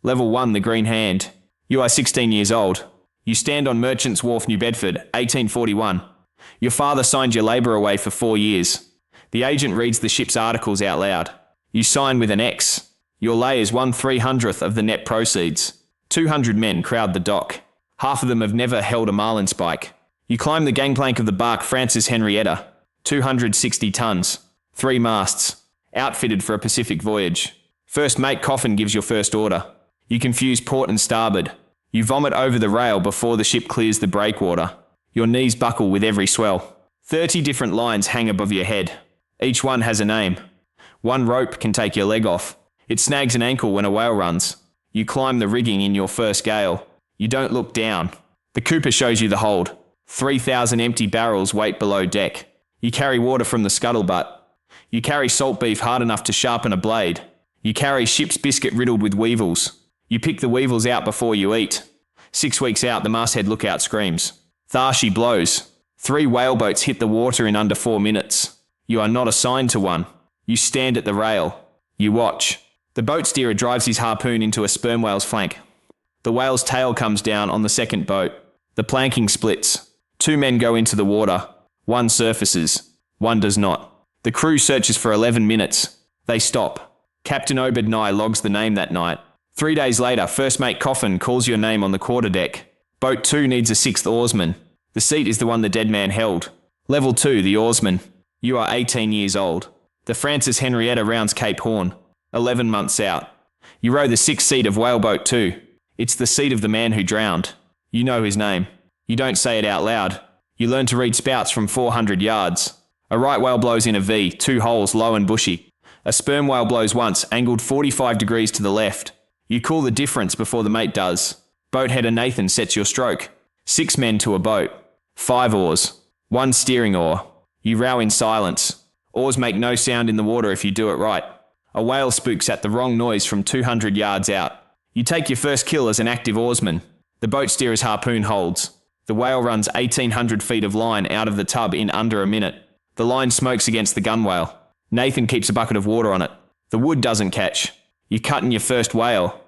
Level 1, the Green Hand. You are 16 years old. You stand on Merchant's Wharf, New Bedford, 1841. Your father signed your labour away for 4 years. The agent reads the ship's articles out loud. You sign with an X. Your lay is 1/300th of the net proceeds. 200 men crowd the dock. Half of them have never held a marlinspike. You climb the gangplank of the bark Francis Henrietta, 260 tons, 3 masts, outfitted for a Pacific voyage. First mate Coffin gives your first order. You confuse port and starboard. You vomit over the rail before the ship clears the breakwater. Your knees buckle with every swell. 30 different lines hang above your head. Each one has a name. One rope can take your leg off. It snags an ankle when a whale runs. You climb the rigging in your first gale. You don't look down. The Cooper shows you the hold. 3,000 empty barrels wait below deck. You carry water from the scuttlebutt. You carry salt beef hard enough to sharpen a blade. You carry ship's biscuit riddled with weevils. You pick the weevils out before you eat. 6 weeks out, the masthead lookout screams. Tharshi blows. 3 whaleboats hit the water in under 4 minutes. You are not assigned to one. You stand at the rail. You watch. The boat steerer drives his harpoon into a sperm whale's flank. The whale's tail comes down on the second boat. The planking splits. 2 men go into the water. 1 surfaces. 1 does not. The crew searches for 11 minutes. They stop. Captain Obed Nye logs the name that night. 3 days later, first mate Coffin calls your name on the quarterdeck. Boat 2 needs a 6th oarsman. The seat is the one the dead man held. Level 2, the oarsman. You are 18 years old. The Francis Henrietta rounds Cape Horn. 11 months out. You row the 6th seat of whaleboat 2. It's the seat of the man who drowned. You know his name. You don't say it out loud. You learn to read spouts from 400 yards. A right whale blows in a V, 2 holes, low and bushy. A sperm whale blows once, angled 45 degrees to the left. You call the difference before the mate does. Boatheader Nathan sets your stroke. 6 men to a boat. 5 oars. 1 steering oar. You row in silence. Oars make no sound in the water if you do it right. A whale spooks at the wrong noise from 200 yards out. You take your first kill as an active oarsman. The boat steerer's harpoon holds. The whale runs 1,800 feet of line out of the tub in under a minute. The line smokes against the gunwale. Nathan keeps a bucket of water on it. The wood doesn't catch. You cut in your first whale.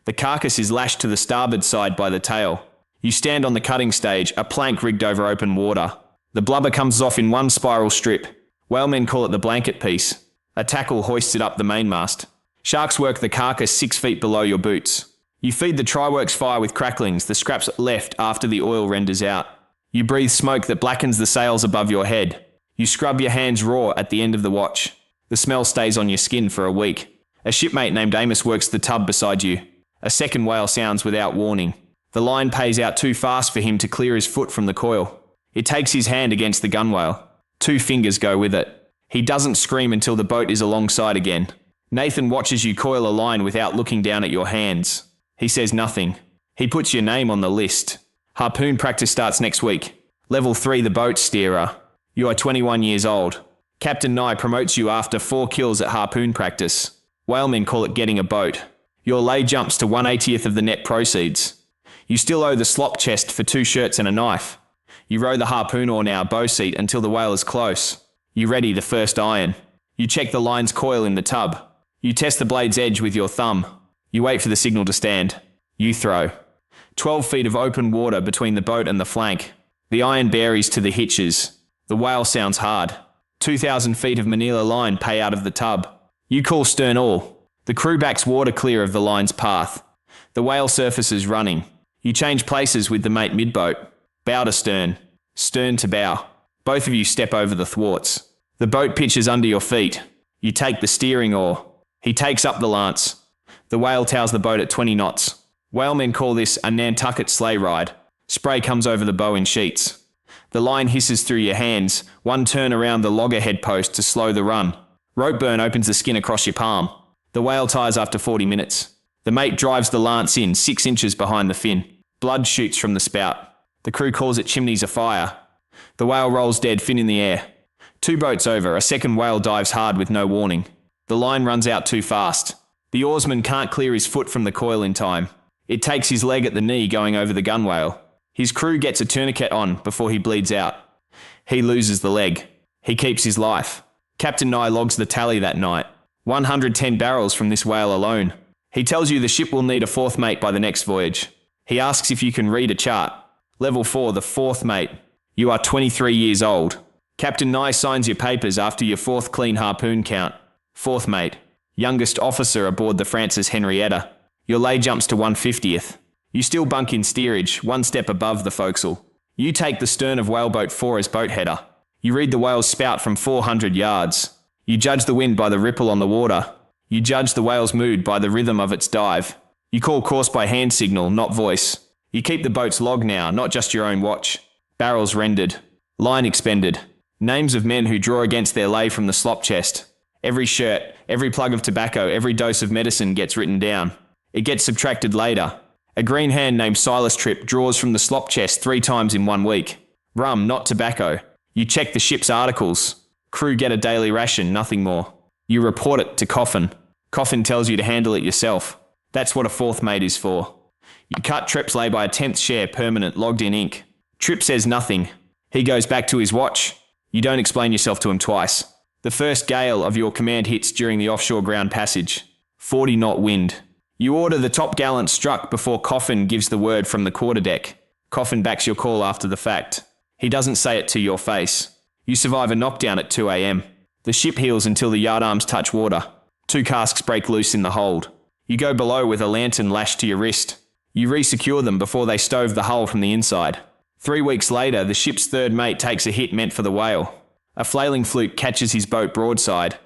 The carcass is lashed to the starboard side by the tail. You stand on the cutting stage, a plank rigged over open water. The blubber comes off in 1 spiral strip. Whalemen call it the blanket piece. A tackle hoists it up the mainmast. Sharks work the carcass 6 feet below your boots. You feed the tryworks fire with cracklings, the scraps left after the oil renders out. You breathe smoke that blackens the sails above your head. You scrub your hands raw at the end of the watch. The smell stays on your skin for a week. A shipmate named Amos works the tub beside you. A second whale sounds without warning. The line pays out too fast for him to clear his foot from the coil. It takes his hand against the gunwale. 2 fingers go with it. He doesn't scream until the boat is alongside again. Nathan watches you coil a line without looking down at your hands. He says nothing. He puts your name on the list. Harpoon practice starts next week. Level 3, the boat steerer. You are 21 years old. Captain Nye promotes you after 4 kills at harpoon practice. Whalemen call it getting a boat. Your lay jumps to 1/80th of the net proceeds. You still owe the slop chest for 2 shirts and a knife. You row the harpoon oar now bow seat until the whale is close. You ready the first iron. You check the line's coil in the tub. You test the blade's edge with your thumb. You wait for the signal to stand. You throw. 12 feet of open water between the boat and the flank. The iron buries to the hitches. The whale sounds hard. 2,000 feet of manila line pay out of the tub. You call stern all. The crew backs water clear of the line's path. The whale surfaces running. You change places with the mate midboat. Bow to stern. Stern to bow. Both of you step over the thwarts. The boat pitches under your feet. You take the steering oar. He takes up the lance. The whale tails the boat at 20 knots. Whalemen call this a Nantucket Sleighride. Spray comes over the bow in sheets. The line hisses through your hands, 1 turn around the loggerhead post to slow the run. Rope burn opens the skin across your palm. The whale ties after 40 minutes. The mate drives the lance in 6 inches behind the fin. Blood shoots from the spout. The crew calls it chimneys afire. The whale rolls dead, fin in the air. 2 boats over, a second whale dives hard with no warning. The line runs out too fast. The oarsman can't clear his foot from the coil in time. It takes his leg at the knee going over the gunwale. His crew gets a tourniquet on before he bleeds out. He loses the leg. He keeps his life. Captain Nye logs the tally that night. 110 barrels from this whale alone. He tells you the ship will need a fourth mate by the next voyage. He asks if you can read a chart. Level 4, the fourth mate. You are 23 years old. Captain Nye signs your papers after your fourth clean harpoon count. Fourth mate. Youngest officer aboard the Francis Henrietta. Your lay jumps to 150th. You still bunk in steerage, one step above the forecastle. You take the stern of whaleboat 4 as boat header. You read the whale's spout from 400 yards. You judge the wind by the ripple on the water. You judge the whale's mood by the rhythm of its dive. You call course by hand signal, not voice. You keep the boat's log now, not just your own watch. Barrels rendered. Line expended. Names of men who draw against their lay from the slop chest. Every shirt, every plug of tobacco, every dose of medicine gets written down. It gets subtracted later. A green hand named Silas Tripp draws from the slop chest 3 times in 1 week. Rum, not tobacco. You check the ship's articles. Crew get a daily ration, nothing more. You report it to Coffin. Coffin tells you to handle it yourself. That's what a fourth mate is for. You cut Tripp's lay by a 10th share permanent, logged in ink. Tripp says nothing. He goes back to his watch. You don't explain yourself to him twice. The first gale of your command hits during the offshore ground passage. 40 knot wind. You order the top gallant struck before Coffin gives the word from the quarterdeck. Coffin backs your call after the fact. He doesn't say it to your face. You survive a knockdown at 2 a.m. The ship heels until the yardarms touch water. 2 casks break loose in the hold. You go below with a lantern lashed to your wrist. You re-secure them before they stove the hull from the inside. 3 weeks later, the ship's third mate takes a hit meant for the whale. A flailing fluke catches his boat broadside.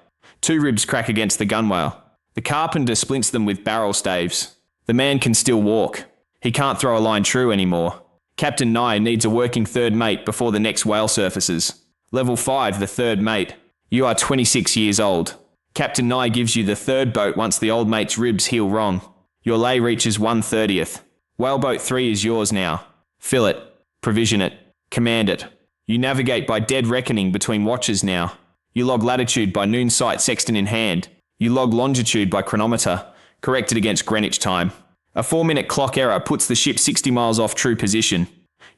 2 ribs crack against the gunwale. The carpenter splints them with barrel staves. The man can still walk. He can't throw a line true anymore. Captain Nye needs a working third mate before the next whale surfaces. Level 5, the third mate. You are 26 years old. Captain Nye gives you the third boat once the old mate's ribs heal wrong. Your lay reaches 1/30th. Whaleboat 3 is yours now. Fill it. Provision it. Command it. You navigate by dead reckoning between watches now. You log latitude by noon sight sextant in hand. You log longitude by chronometer, corrected against Greenwich time. A 4-minute clock error puts the ship 60 miles off true position.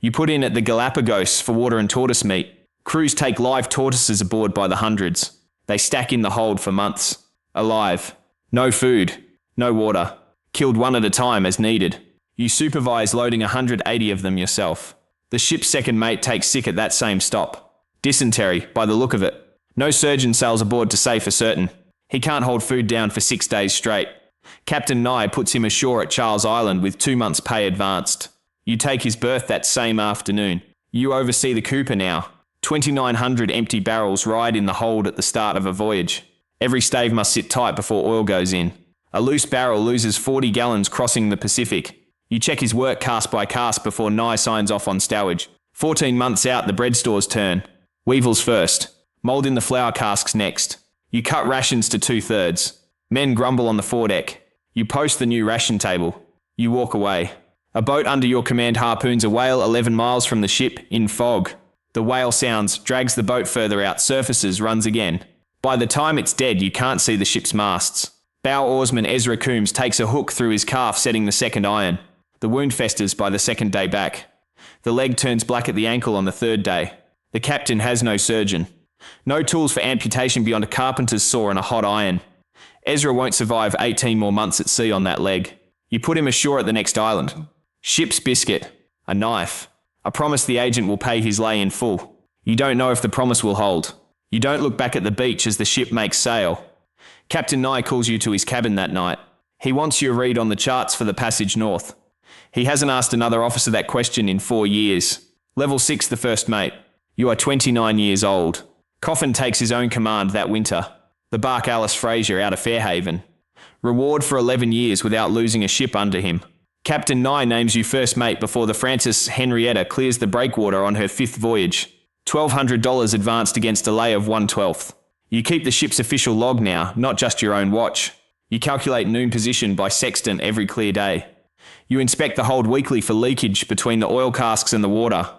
You put in at the Galapagos for water and tortoise meat. Crews take live tortoises aboard by the hundreds. They stack in the hold for months. Alive. No food. No water. Killed one at a time as needed. You supervise loading 180 of them yourself. The ship's second mate takes sick at that same stop. Dysentery, by the look of it. No surgeon sails aboard to say for certain. He can't hold food down for 6 days straight. Captain Nye puts him ashore at Charles Island with 2 months' pay advanced. You take his berth that same afternoon. You oversee the Cooper now. 2,900 empty barrels ride in the hold at the start of a voyage. Every stave must sit tight before oil goes in. A loose barrel loses 40 gallons crossing the Pacific. You check his work cask by cask before Nye signs off on stowage. 14 months out, the bread store's turn. Weevils first. Mould in the flour casks next. You cut rations to 2/3. Men grumble on the foredeck. You post the new ration table. You walk away. A boat under your command harpoons a whale 11 miles from the ship in fog. The whale sounds, drags the boat further out, surfaces, runs again. By the time it's dead, you can't see the ship's masts. Bow oarsman Ezra Coombs takes a hook through his calf, setting the second iron. The wound festers by the second day back. The leg turns black at the ankle on the third day. The captain has no surgeon. No tools for amputation beyond a carpenter's saw and a hot iron. Ezra won't survive 18 more months at sea on that leg. You put him ashore at the next island. Ship's biscuit. A knife. A promise the agent will pay his lay in full. You don't know if the promise will hold. You don't look back at the beach as the ship makes sail. Captain Nye calls you to his cabin that night. He wants you to read on the charts for the passage north. He hasn't asked another officer that question in 4 years. Level 6, the first mate. You are 29 years old. Coffin takes his own command that winter. The bark Alice Fraser out of Fairhaven. Reward for 11 years without losing a ship under him. Captain Nye names you first mate before the Francis Henrietta clears the breakwater on her 5th voyage. $1,200 advanced against a lay of 1/12. You keep the ship's official log now, not just your own watch. You calculate noon position by sextant every clear day. You inspect the hold weekly for leakage between the oil casks and the water.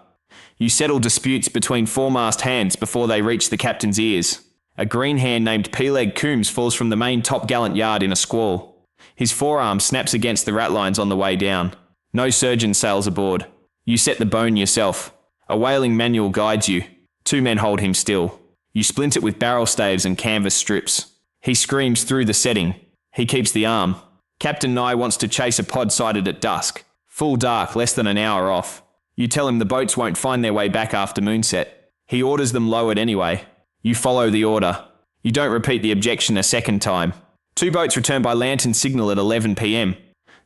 You settle disputes between foremast hands before they reach the captain's ears. A green hand named Peleg Coombs falls from the main top-gallant yard in a squall. His forearm snaps against the ratlines on the way down. No surgeon sails aboard. You set the bone yourself. A whaling manual guides you. 2 men hold him still. You splint it with barrel staves and canvas strips. He screams through the setting. He keeps the arm. Captain Nye wants to chase a pod sighted at dusk. Full dark, less than an hour off. You tell him the boats won't find their way back after moonset. He orders them lowered anyway. You follow the order. You don't repeat the objection a second time. 2 boats return by lantern signal at 11 p.m.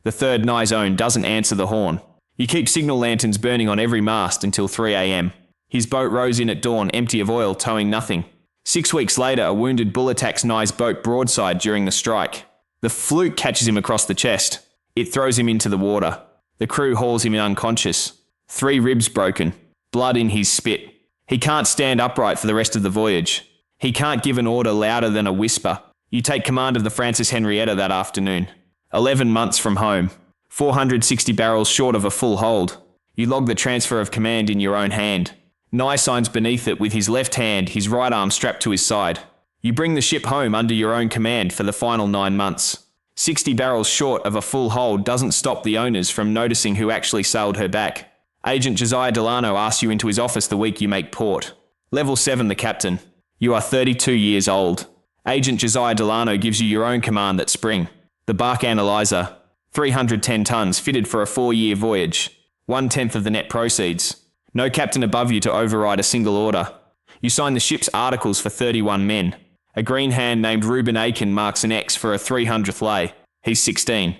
The third, Nye's own, doesn't answer the horn. You keep signal lanterns burning on every mast until 3 a.m. His boat rows in at dawn, empty of oil, towing nothing. 6 weeks later, a wounded bull attacks Nye's boat broadside during the strike. The fluke catches him across the chest. It throws him into the water. The crew hauls him in unconscious. 3 ribs broken. Blood in his spit. He can't stand upright for the rest of the voyage. He can't give an order louder than a whisper. You take command of the Francis Henrietta that afternoon. 11 months from home. 460 barrels short of a full hold. You log the transfer of command in your own hand. Nye signs beneath it with his left hand, his right arm strapped to his side. You bring the ship home under your own command for the final 9 months. 60 barrels short of a full hold doesn't stop the owners from noticing who actually sailed her back. Agent Josiah Delano asks you into his office the week you make port. Level 7, the captain. You are 32 years old. Agent Josiah Delano gives you your own command that spring. The bark analyzer. 310 tons, fitted for a 4-year voyage. 1/10 of the net proceeds. No captain above you to override a single order. You sign the ship's articles for 31 men. A green hand named Reuben Aiken marks an X for a 300th lay. He's 16.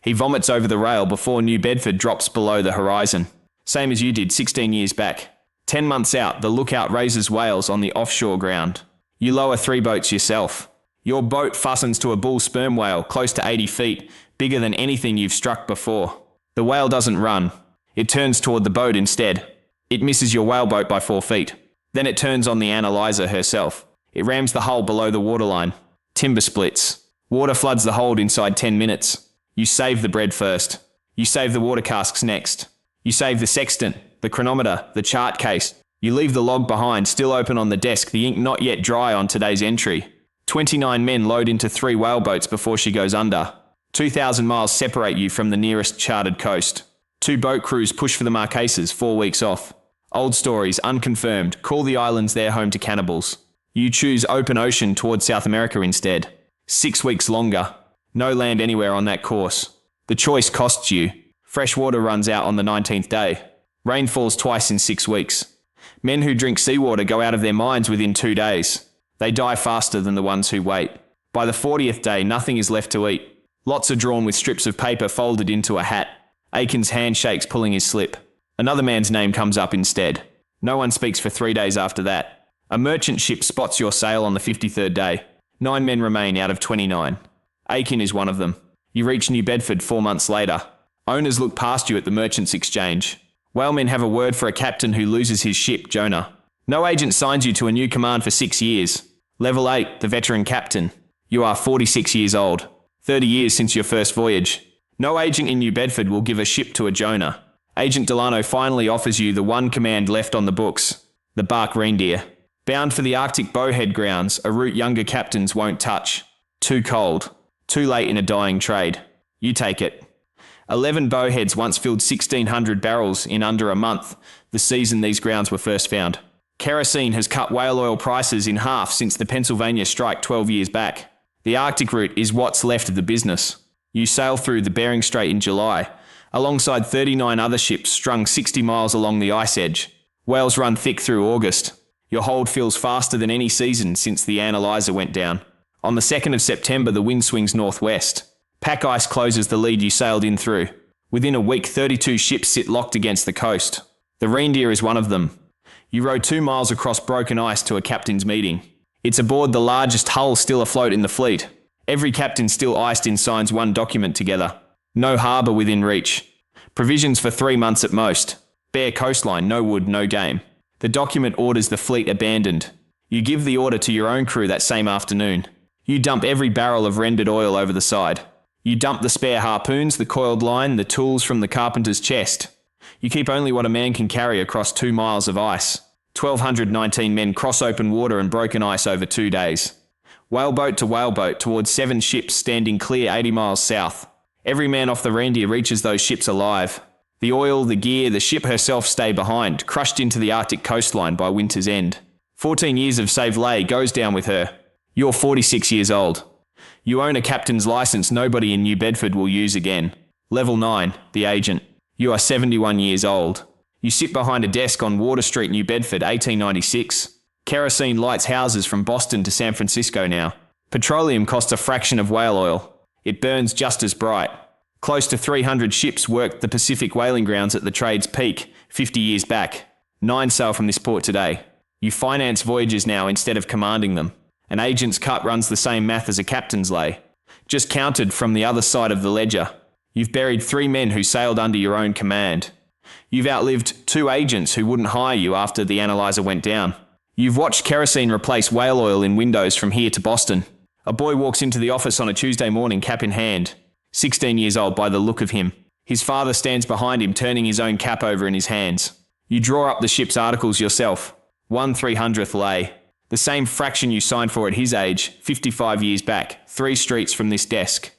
He vomits over the rail before New Bedford drops below the horizon. Same as you did 16 years back. 10 months out, the lookout raises whales on the offshore ground. You lower 3 boats yourself. Your boat fastens to a bull sperm whale close to 80 feet, bigger than anything you've struck before. The whale doesn't run. It turns toward the boat instead. It misses your whaleboat by 4 feet. Then it turns on the analyzer herself. It rams the hull below the waterline. Timber splits. Water floods the hold inside 10 minutes. You save the bread first. You save the water casks next. You save the sextant, the chronometer, the chart case. You leave the log behind, still open on the desk, the ink not yet dry on today's entry. 29 men load into 3 whaleboats before she goes under. 2,000 miles separate you from the nearest charted coast. 2 boat crews push for the Marquesas, 4 weeks off. Old stories, unconfirmed, call the islands their home to cannibals. You choose open ocean towards South America instead. 6 weeks longer. No land anywhere on that course. The choice costs you. Fresh water runs out on the 19th day. Rain falls twice in 6 weeks. Men who drink seawater go out of their minds within 2 days. They die faster than the ones who wait. By the 40th day, nothing is left to eat. Lots are drawn with strips of paper folded into a hat. Aiken's hand shakes, pulling his slip. Another man's name comes up instead. No one speaks for 3 days after that. A merchant ship spots your sail on the 53rd day. 9 men remain out of 29. Aiken is one of them. You reach New Bedford 4 months later. Owners look past you at the merchants' exchange. Whalemen have a word for a captain who loses his ship, Jonah. No agent signs you to a new command for 6 years. Level 8, the veteran captain. You are 46 years old. 30 years since your first voyage. No agent in New Bedford will give a ship to a Jonah. Agent Delano finally offers you the one command left on the books, the bark Reindeer. Bound for the Arctic Bowhead grounds, a route younger captains won't touch. Too cold. Too late in a dying trade. You take it. 11 bowheads once filled 1,600 barrels in under a month, the season these grounds were first found. Kerosene has cut whale oil prices in half since the Pennsylvania strike 12 years back. The Arctic route is what's left of the business. You sail through the Bering Strait in July, alongside 39 other ships strung 60 miles along the ice edge. Whales run thick through August. Your hold fills faster than any season since the analyzer went down. On the 2nd of September, the wind swings northwest. Pack ice closes the lead you sailed in through. Within a week, 32 ships sit locked against the coast. The Reindeer is one of them. You row 2 miles across broken ice to a captain's meeting. It's aboard the largest hull still afloat in the fleet. Every captain still iced in signs one document together. No harbour within reach. Provisions for 3 months at most. Bare coastline, no wood, no game. The document orders the fleet abandoned. You give the order to your own crew that same afternoon. You dump every barrel of rendered oil over the side. You dump the spare harpoons, the coiled line, the tools from the carpenter's chest. You keep only what a man can carry across 2 miles of ice. 1,219 men cross open water and broken ice over 2 days. Whaleboat to whaleboat towards 7 ships standing clear 80 miles south. Every man off the Reindeer reaches those ships alive. The oil, the gear, the ship herself stay behind, crushed into the Arctic coastline by winter's end. 14 years of saved lay goes down with her. You're 46 years old. You own a captain's license nobody in New Bedford will use again. Level 9, the agent. You are 71 years old. You sit behind a desk on Water Street, New Bedford, 1896. Kerosene lights houses from Boston to San Francisco now. Petroleum costs a fraction of whale oil. It burns just as bright. Close to 300 ships worked the Pacific whaling grounds at the trade's peak 50 years back. 9 sail from this port today. You finance voyages now instead of commanding them. An agent's cut runs the same math as a captain's lay. Just counted from the other side of the ledger. You've buried 3 men who sailed under your own command. You've outlived 2 agents who wouldn't hire you after the analyzer went down. You've watched kerosene replace whale oil in windows from here to Boston. A boy walks into the office on a Tuesday morning, cap in hand. 16 years old by the look of him. His father stands behind him, turning his own cap over in his hands. You draw up the ship's articles yourself. 1/300th lay. The same fraction you signed for at his age, 55 years back, 3 streets from this desk.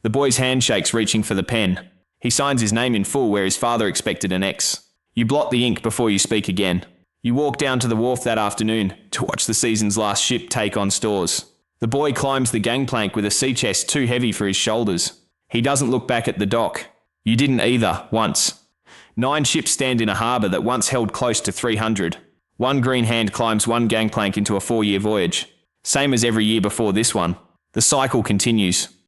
The boy's hand shakes, reaching for the pen. He signs his name in full where his father expected an X. You blot the ink before you speak again. You walk down to the wharf that afternoon to watch the season's last ship take on stores. The boy climbs the gangplank with a sea chest too heavy for his shoulders. He doesn't look back at the dock. You didn't either, once. 9 ships stand in a harbour that once held close to 300. One green hand climbs one gangplank into a 4-year voyage. Same as every year before this one. The cycle continues.